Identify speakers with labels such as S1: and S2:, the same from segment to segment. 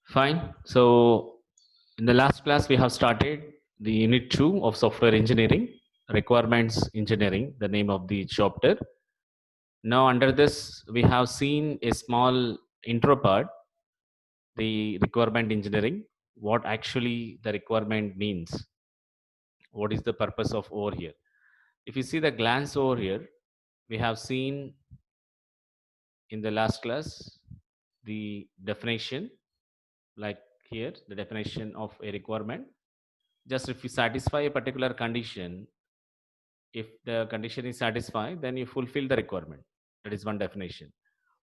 S1: Fine. So in the last class, we have started the unit 2 of software engineering, requirements engineering, the name of the chapter. Now under this, we have seen a small intro part, the requirement engineering, what actually the requirement means, what is the purpose of over here. If you see the glance over here, we have seen in the last class the definition, like here, the definition of a requirement. Just if you satisfy a particular condition, if the condition is satisfied, then you fulfill the requirement. That is one definition.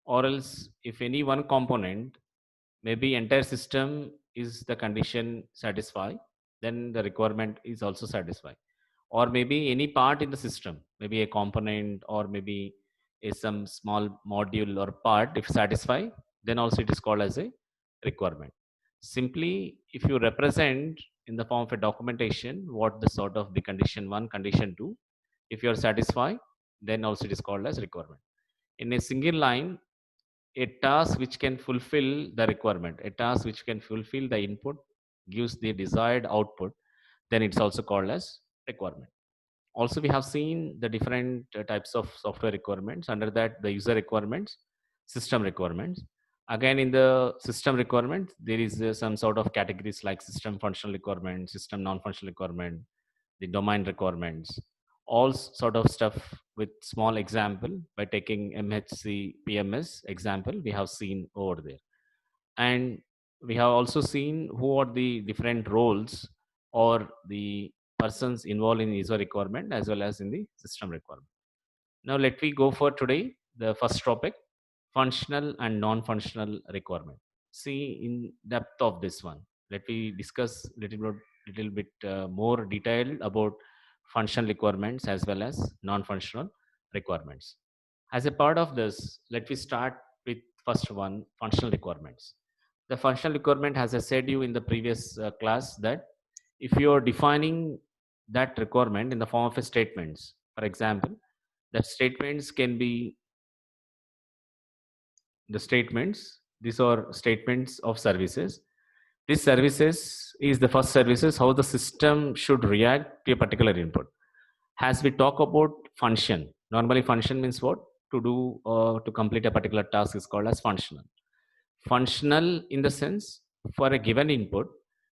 S1: Or else, if any one component, maybe entire system is the condition satisfied, then the requirement is also satisfied. Or maybe any part in the system, maybe a component or maybe some small module or part, if satisfied, then also it is called as a requirement. Simply, if you represent in the form of a documentation what the sort of the condition 1, condition 2, if you are satisfied, then also it is called as requirement. In a single line, a task which can fulfill the requirement, a task which can fulfill the input, gives the desired output, then it's also called as requirement. Also, we have seen the different types of software requirements. Under that, the user requirements, system requirements. Again, in the system requirement, there is some sort of categories like system functional requirement, system non-functional requirement, the domain requirements, all sort of stuff. With small example, by taking MHC PMS example, we have seen over there. And we have also seen who are the different roles or the persons involved in user requirement as well as in the system requirement. Now let me go for today the first topic, functional and non-functional requirement. See in depth of this one. Let me discuss little bit more detailed about functional requirements as well as non-functional requirements. As a part of this, let me start with first one, functional requirements. The functional requirement, as I said you in the previous class, that if you are defining that requirement in the form of a statements, for example, that statements can be the statements. These are statements of services. These services is the first services how the system should react to a particular input. As we talk about function, normally function means what? To do or to complete a particular task is called as functional. Functional in the sense, for a given input,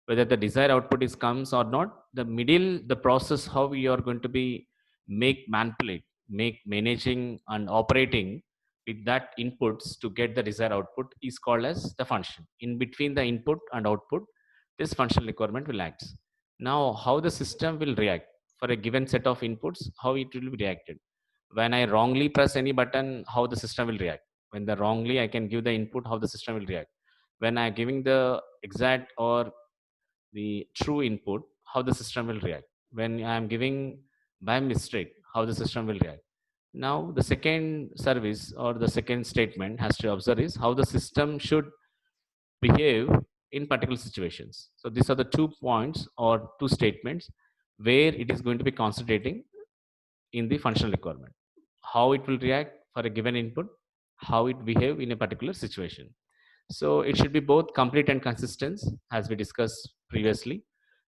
S1: whether the desired output is comes or not, the middle, the process how we are going to be make manipulate, make managing and operating with that inputs to get the desired output is called as the function. In between the input and output, this functional requirement will act. Now how the system will react for a given set of inputs, how it will be reacted. When I wrongly press any button, how the system will react. When the wrongly I can give the input, how the system will react. When I giving the exact or the true input, how the system will react. When I am giving by mistake, how the system will react. Now the second service or the second statement has to observe is how the system should behave in particular situations. So these are the 2 points or 2 statements where it is going to be concentrating in the functional requirement. How it will react for a given input, how it behave in a particular situation. So it should be both complete and consistent, as we discussed previously.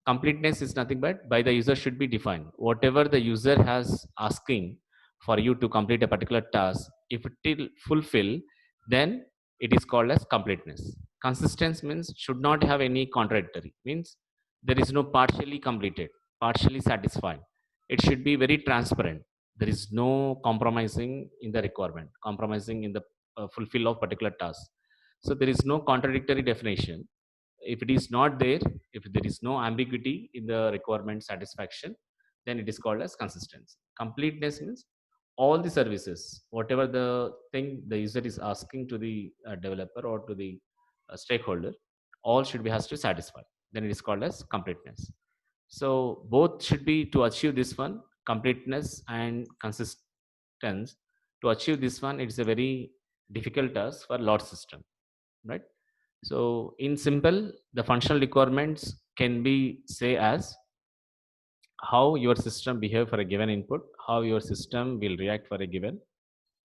S1: Completeness is nothing but by the user should be defined. Whatever the user has asking for you to complete a particular task, if it will fulfill, then it is called as completeness. Consistency means should not have any contradictory. Means there is no partially completed, partially satisfied. It should be very transparent. There is no compromising in the requirement, compromising in the fulfill of particular task. So there is no contradictory definition. If it is not there, if there is no ambiguity in the requirement satisfaction, then it is called as consistency. Completeness means all the services, whatever the thing the user is asking to the developer or to the stakeholder, all should be has to satisfy, then it is called as completeness. So both should be to achieve this one, completeness and consistence. To achieve this one, it's a very difficult task for lot system, right? So in simple, the functional requirements can be say as how your system behave for a given input, how your system will react for a given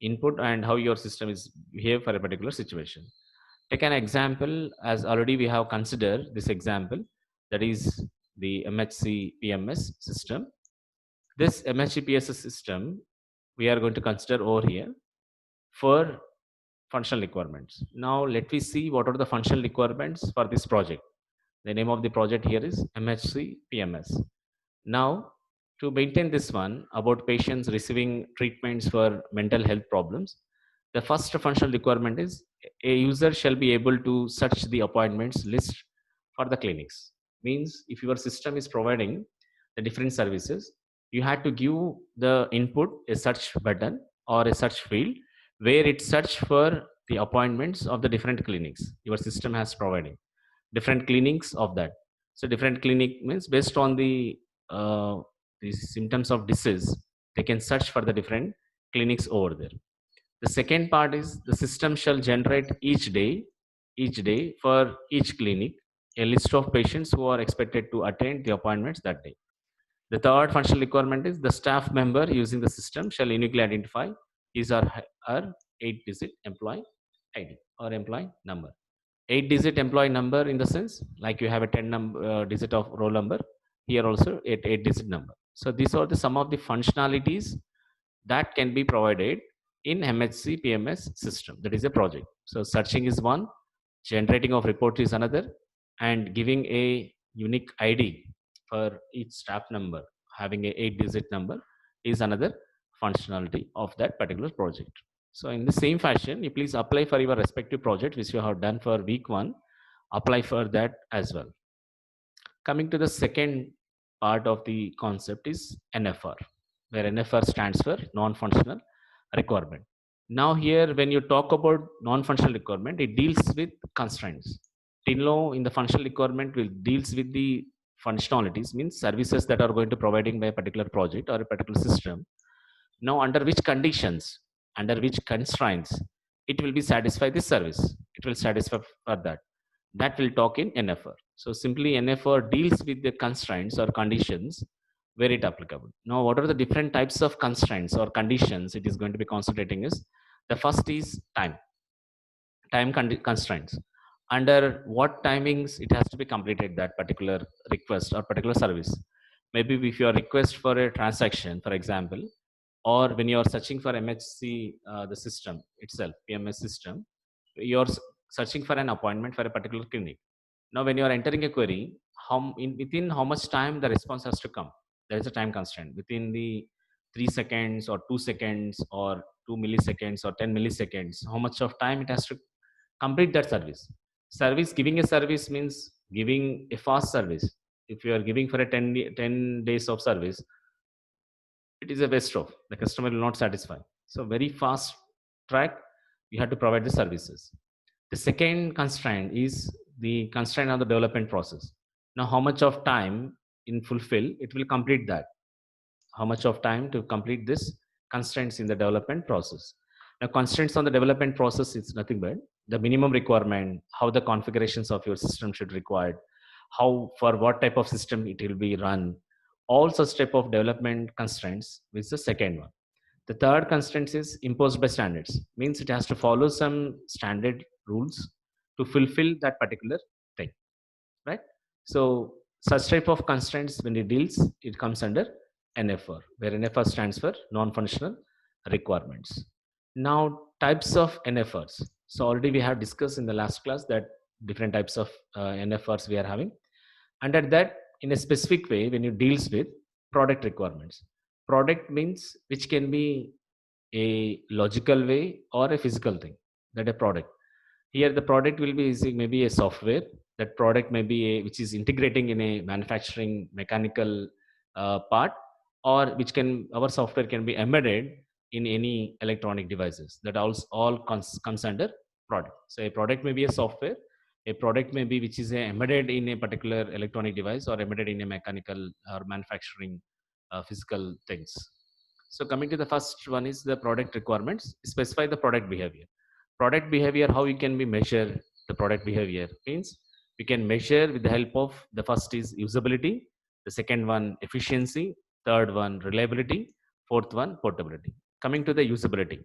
S1: input, and how your system is behave for a particular situation. Take an example, as already we have considered this example, that is the MHC PMS system. This MHC PSS system we are going to consider over here for functional requirements. Now let me see what are the functional requirements for this project. The name of the project here is MHC PMS. Now, to maintain this one about patients receiving treatments for mental health problems, the first functional requirement is a user shall be able to search the appointments list for the clinics. Means if your system is providing the different services, you had to give the input a search button or a search field where it search for the appointments of the different clinics your system has providing different clinics of that. So different clinic means based on uh, the symptoms of disease, they can search for the different clinics over there. The second part is the system shall generate each day for each clinic a list of patients who are expected to attend the appointments that day. The third functional requirement is the staff member using the system shall uniquely identify his or her 8-digit employee ID or employee number. 8-digit employee number in the sense like you have a 10 number digit of roll number, here also 8-digit number. So these are the some of the functionalities that can be provided in MHC PMS system. That is a project. So searching is one, generating of report is another, and giving a unique ID for each staff member having a 8-digit number is another functionality of that particular project. So in the same fashion, you please apply for your respective project which you have done for week 1, apply for that as well. Coming to the second part of the concept is NFR, where NFR stands for non-functional requirement. Now here, when you talk about non-functional requirement, it deals with constraints. Till now, in the functional requirement, will deals with the functionalities, means services that are going to providing by a particular project or a particular system. Now, under which conditions, under which constraints, it will be satisfy this service. It will satisfy for that. That will talk in NFR. So simply NFR deals with the constraints or conditions where it applicable. Now, what are the different types of constraints or conditions it is going to be concentrating is the first is time constraints. Under what timings it has to be completed that particular request or particular service. Maybe if your request for a transaction, for example, or when you are searching for MHC, the system itself, PMS system, you're searching for an appointment for a particular clinic. Now, when you are entering a query, within how much time the response has to come? There is a time constraint within the 3 seconds or 2 seconds or 2 milliseconds or 10 milliseconds. How much of time it has to complete that service? Service giving a service means giving a fast service. If you are giving for a 10 days of service, it is a waste of the customer will not satisfy. So very fast track, you have to provide the services. The second constraint is the constraint on the development process. Now how much of time in fulfill it will complete that, how much of time to complete this constraints in the development process. Now constraints on the development process is nothing but the minimum requirement, how the configurations of your system should required, how for what type of system it will be run, all such type of development constraints is the second one. The third constraint is imposed by standards, means it has to follow some standard rules to fulfill that particular thing, right? So such type of constraints when it deals, it comes under NFR, where NFR stands for non-functional requirements. Now types of NFRs. So already we have discussed in the last class that different types of NFRs we are having. Under that, in a specific way, when you deals with product requirements, product means which can be a logical way or a physical thing, that a product. Here the product will be using maybe a software, that product may be a which is integrating in a manufacturing mechanical part, or which can our software can be embedded in any electronic devices, that also all comes under product. So a product may be a software, a product may be which is embedded in a particular electronic device or embedded in a mechanical or manufacturing physical things. So coming to the first one is the product requirements, specify the product behavior. Product behavior, how you can be measure the product behavior means we can measure with the help of the first is usability, the second one efficiency, third one reliability, fourth one portability. Coming to the usability.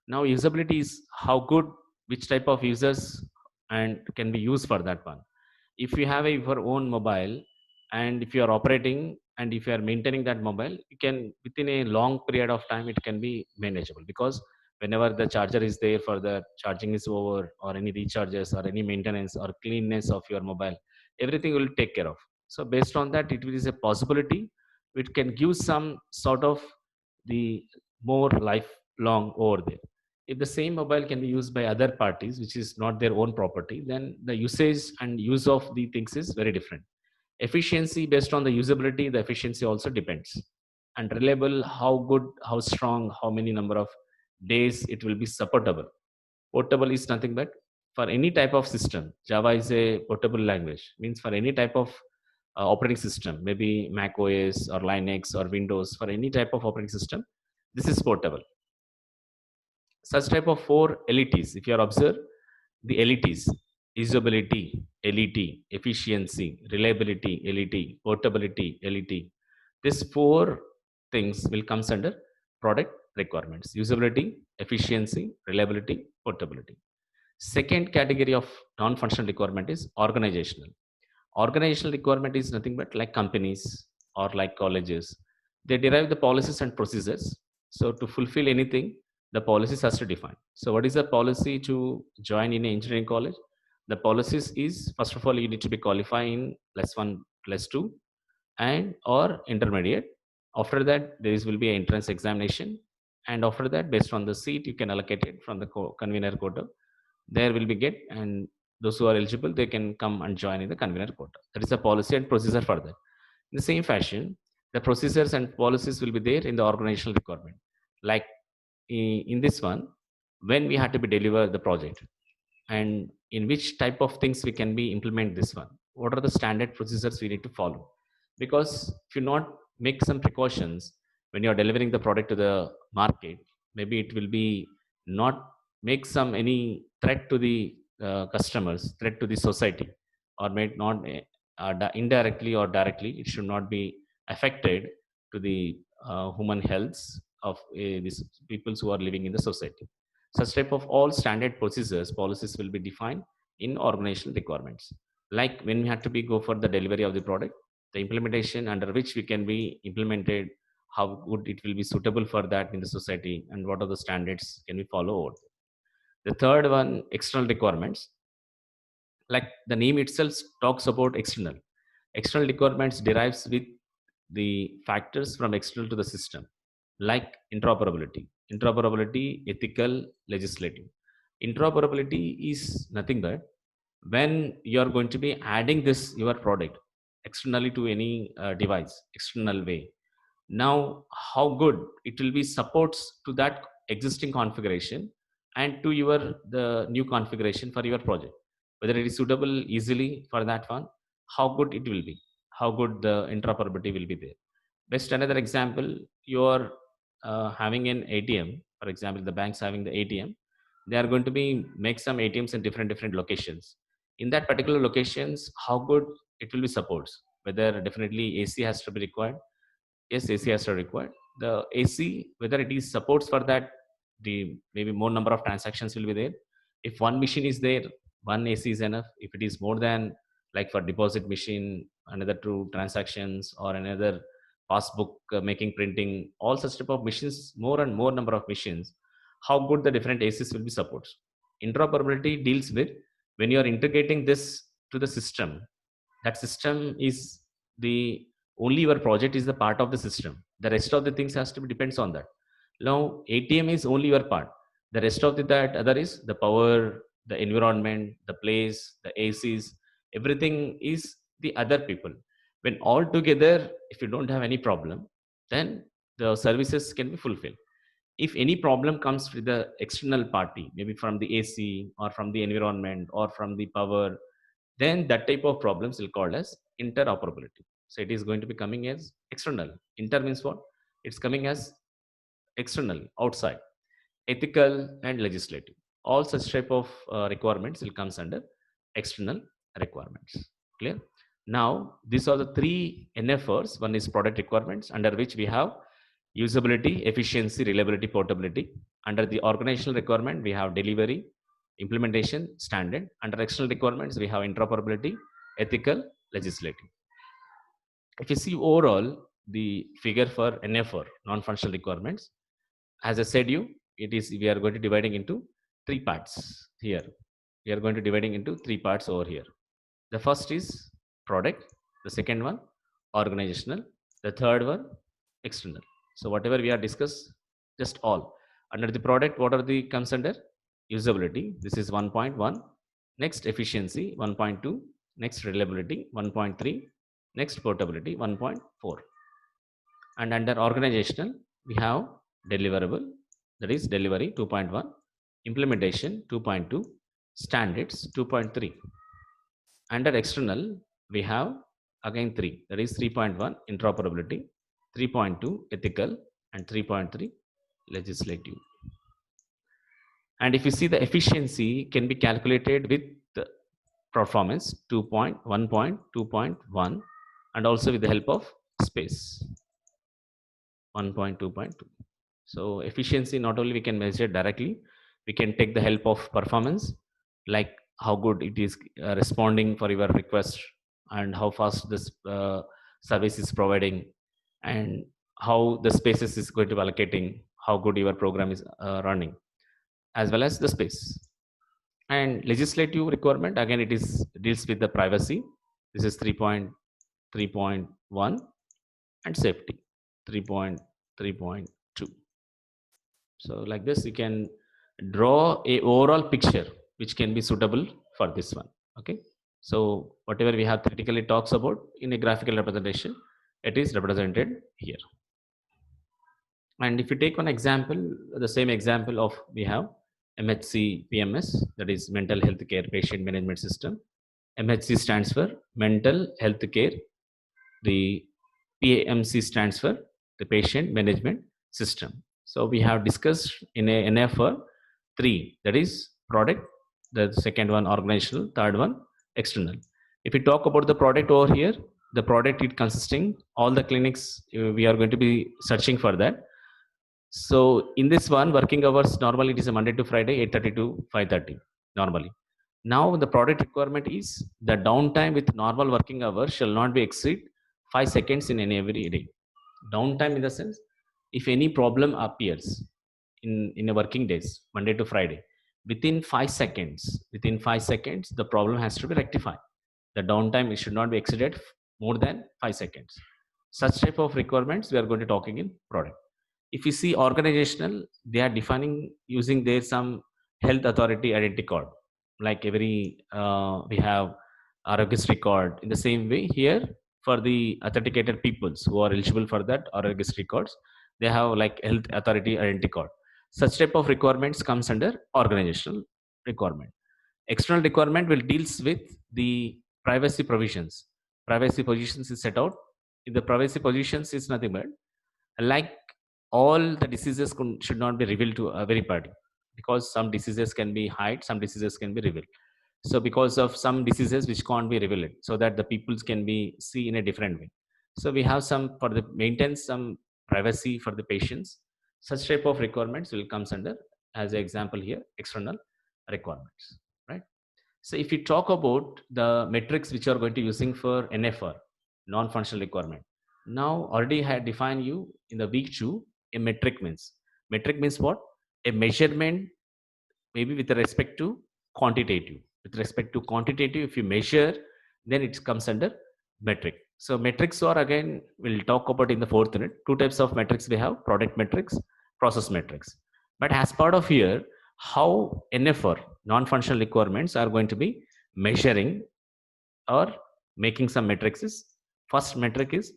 S1: Now usability is how good, which type of users and can be used for that one. If you have your own mobile, and if you are operating and if you are maintaining that mobile, you can within a long period of time it can be manageable, because whenever the charger is there for the charging is over, or any recharges or any maintenance or cleanness of your mobile, everything will take care of. So based on that, it is a possibility which can give some sort of the more lifelong over there. If the same mobile can be used by other parties which is not their own property, then the usage and use of the things is very different. Efficiency, based on the usability, the efficiency also depends. And reliable, how good, how strong, how many number of days it will be supportable. Portable is nothing but for any type of system. Java is a portable language, means for any type of operating system, maybe Mac OS or Linux or Windows, for any type of operating system, this is portable. Such type of four LETs, if you are observe the LETs: usability, LET; efficiency, reliability, LET; portability, LET. These four things will comes under product requirements: usability, efficiency, reliability, portability. Second category of non-functional requirement is organizational. Organizational requirement is nothing but like companies or like colleges. They derive the policies and procedures. So to fulfill anything, the policies has to define. So what is the policy to join in an engineering college? The policies is, first of all, you need to be qualified in +1, +2, and or intermediate. After that, there is will be an entrance examination, and after that, based on the seat, you can allocate it from the convener quota. There will be get, and those who are eligible, they can come and join in the convener quota. That is the policy and procedure for that. In the same fashion, the procedures and policies will be there in the organizational requirement. Like in this one, when we had to be deliver the project, and in which type of things we can be implement this one, what are the standard procedures we need to follow. Because if you not make some precautions when you are delivering the product to the market, maybe it will be not make some any threat to the customers, threat to the society, or may not indirectly or directly, it should not be affected to the human health of these people who are living in the society. Such type of all standard procedures, policies will be defined in organizational requirements. Like when we have to be go for the delivery of the product, the implementation under which we can be implemented, how good it will be suitable for that in the society, and what are the standards can we follow over there. The third one, external requirements. Like the name itself talks about external. External requirements derives with the factors from external to the system, like interoperability, ethical, legislative. Interoperability is nothing but when you are going to be adding this your product externally to any device, external way. Now, how good it will be supports to that existing configuration and to your the new configuration for your project, whether it is suitable easily for that one, how good it will be, how good the interoperability will be there. Best another example, you're having an ATM, for example, the bank's having the ATM, they are going to be make some ATMs in different locations. In that particular locations, how good it will be supports, whether definitely AC has to be required. Yes, AC has to be required. The AC, whether it is supports for that, the maybe more number of transactions will be there. If one machine is there, one AC is enough. If it is more than, like for deposit machine, another two transactions, or another passbook making, printing, all such type of machines, more and more number of machines, how good the different ACs will be supports. Interoperability deals with when you are integrating this to the system. That system is the only your project is the part of the system. The rest of the things has to be depends on that. Now ATM is only your part. The rest of that other is the power, the environment, the place, the ACs, everything is the other people. When all together, if you don't have any problem, then the services can be fulfilled. If any problem comes with the external party, maybe from the AC or from the environment or from the power, then that type of problems will called as interoperability. So it is going to be coming as external. Inter means what? It's coming as external, outside. Ethical and legislative, all such type of requirements will comes under external requirements. Clear? Now these are the three NFRs. One is product requirements, under which we have usability, efficiency, reliability, portability. Under the organizational requirement, we have delivery, implementation, standard. Under external requirements, we have interoperability, ethical, legislative. If you see overall the figure for NFR, non-functional requirements, as I said you, we are going to dividing into three parts here. We are going to dividing into three parts over here. The first is product, the second one organizational, the third one external. So whatever we are discussed, just all under the product, what are the comes under? Usability, this is 1.1. Next efficiency 1.2. Next reliability 1.3. Next portability 1.4. And under organizational we have deliverable, that is delivery 2.1, implementation 2.2, standards 2.3. Under external we have again 3, that is 3.1 interoperability, 3.2 ethical, and 3.3 legislative. And if you see, the efficiency can be calculated with the performance 2.1.2.1 and also with the help of space 1.2.2. So efficiency, not only we can measure directly, we can take the help of performance, like how good it is responding for your request, and how fast this service is providing, and how the spaces is going to be allocating, how good your program is running, as well as the space. And legislative requirement, again it is deals with the privacy, this is 3.3.1, and safety 3.3.2. so like this you can draw a overall picture which can be suitable for this one. Okay, so whatever we have theoretically talks about in a graphical representation, it is represented here. And if you take one example, the same example of we have MHC PMS, that is mental health care patient management system. MHC stands for mental health care, the PAMC stands for the patient management system. So we have discussed in a NFR 3, that is product, the second one organizational, third one external. If we talk about the product over here, the product is consisting all the clinics, we are going to be searching for that. So in this one, working hours normally it is a Monday to Friday 8:30 to 5:30 normally. Now the product requirement is the downtime with normal working hours shall not be exceed 5 seconds in every day. Downtime in the sense, if any problem appears in a working days, Monday to Friday, within 5 seconds, the problem has to be rectified. The downtime should not be exceeded more than 5 seconds. Such type of requirements we are going to talking in product. If you see organizational, they are defining using their some health authority identity card, like every we have Arogis card. In the same way here, for the authenticated peoples who are eligible for that Arogis records, they have like health authority identity card. Such type of requirements comes under organizational requirement. External requirement will deals with the privacy provisions. Privacy positions is set out. In the privacy positions is nothing but like all the diseases should not be revealed to everybody, because some diseases can be hide, some diseases can be revealed. So because of some diseases which can't be revealed, so that the peoples can be see in a different way. So we have some for the maintain some privacy for the patients. Such type of requirements will comes under, as an example here, external requirements, right? So if we talk about the metrics which are going to using for NFR, non-functional requirement, now already had defined you in the week 2, a metric means what? A measurement, maybe with respect to quantitative. With respect to quantitative, if you measure, then it comes under metric. So metrics are, again, we'll talk about in the 4th unit. 2 types of metrics we have: product metrics, process metrics. But as part of here, how NFR, non-functional requirements, are going to be measuring or making some metrics is: first metric is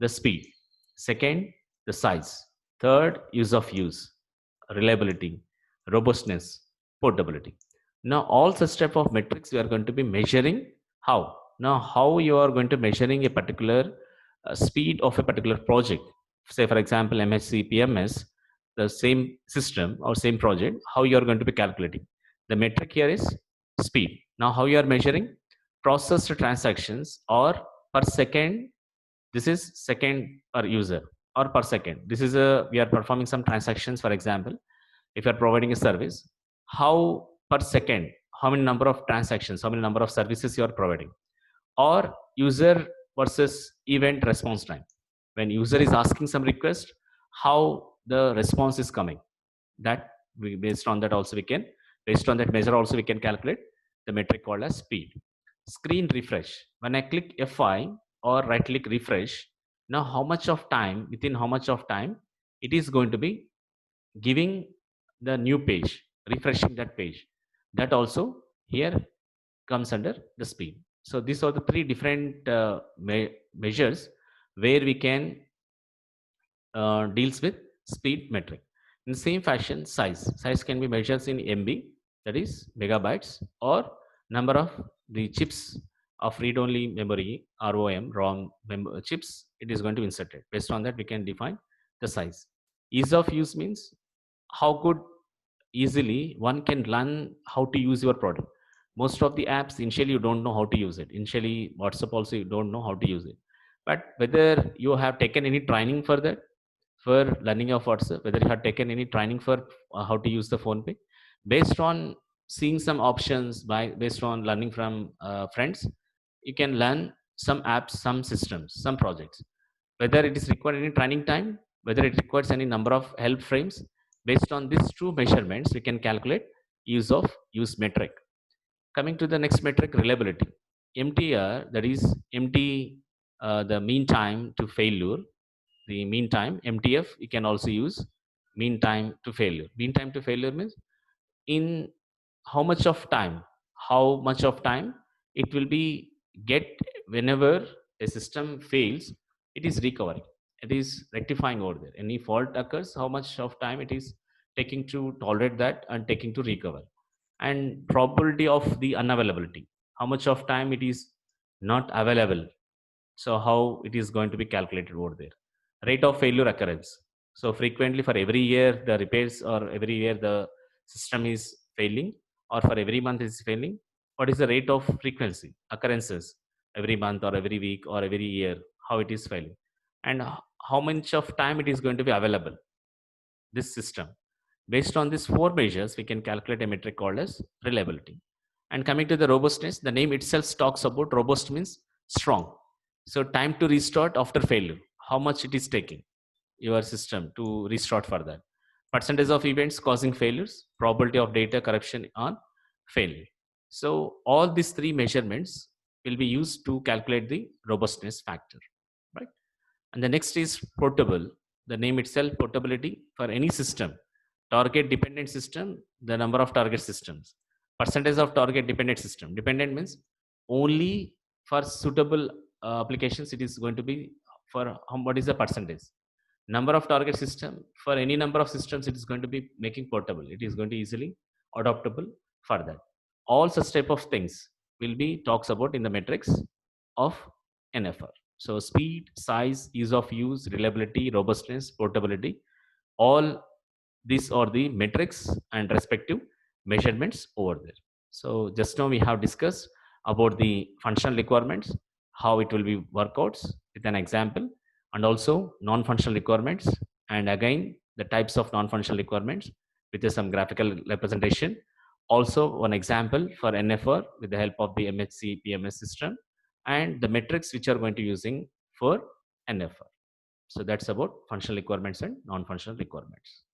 S1: the speed, second the size, third use of use, reliability, robustness, portability. Now all such type of metrics we are going to be measuring. How? Now how you are going to measuring a particular speed of a particular project, say for example MHC PMS, the same system or same project, how you are going to be calculating? The metric here is speed. Now how you are measuring? Processed transactions or per second, this is second per user, or per second, this is a, we are performing some transactions. For example, if you are providing a service, how per second, how many number of transactions, how many number of services you are providing, or user versus event response time. When user is asking some request, how the response is coming. That based on that also we can, based on that measure also we can calculate the metric called as speed. Screen refresh. When I click F5 or right click refresh, now how much of time, within how much of time it is going to be giving the new page, refreshing that page. That also here comes under the speed. So these are the three different measures where we can deals with speed metric. In the same fashion, size can be measured in MB, that is megabytes, or number of the chips of read-only memory, ROM chips. It is going to insert it. Based on that, we can define the size. Ease of use means how good easily one can learn how to use your product. Most of the apps initially you don't know how to use it. Initially WhatsApp also you don't know how to use it. But whether you have taken any training for that, for learning of WhatsApp, whether you have taken any training for how to use the phone pay, based on seeing some options, based on learning from friends, you can learn some apps, some systems, some projects. Whether it is required any training time, whether it requires any number of help frames, based on these two measurements, we can calculate use metric. Coming to the next metric, reliability. MTR, that is MT, the mean time to failure. The mean time, MTF, you can also use mean time to failure. Mean time to failure means in how much of time it will be get whenever a system fails, it is recovering, it is rectifying over there. Any fault occurs, how much of time it is taking to tolerate that and taking to recover. And probability of the unavailability, how much of time it is not available, so how it is going to be calculated over there. Rate of failure occurrence, so frequently for every year the repairs, or every year the system is failing, or for every month is failing, what is the rate of frequency occurrences every month or every week or every year, how it is failing, and how much of time it is going to be available, this system. Based on these four measures, we can calculate a metric called as reliability. And coming to the robustness, the name itself talks about robust means strong. So time to restart after failure, how much it is taking your system to restart for that. Percentage of events causing failures, probability of data corruption on failure. So all these three measurements will be used to calculate the robustness factor, right? And the next is portable. The name itself, portability for any system. Target dependent system, the number of target systems. Percentage of target dependent system. Dependent means only for suitable applications, it is going to be for what is the percentage. Number of target system, for any number of systems, it is going to be making portable. It is going to easily adoptable for that. All such type of things will be talks about in the metrics of NFR. So speed, size, ease of use, reliability, robustness, portability, all these are the metrics and respective measurements over there. So just now we have discussed about the functional requirements, how it will be workouts with an example, and also non-functional requirements, and again the types of non-functional requirements with some graphical representation. Also one example for NFR with the help of the MHC PMS system, and the metrics which are going to using for NFR. So that's about functional requirements and non-functional requirements.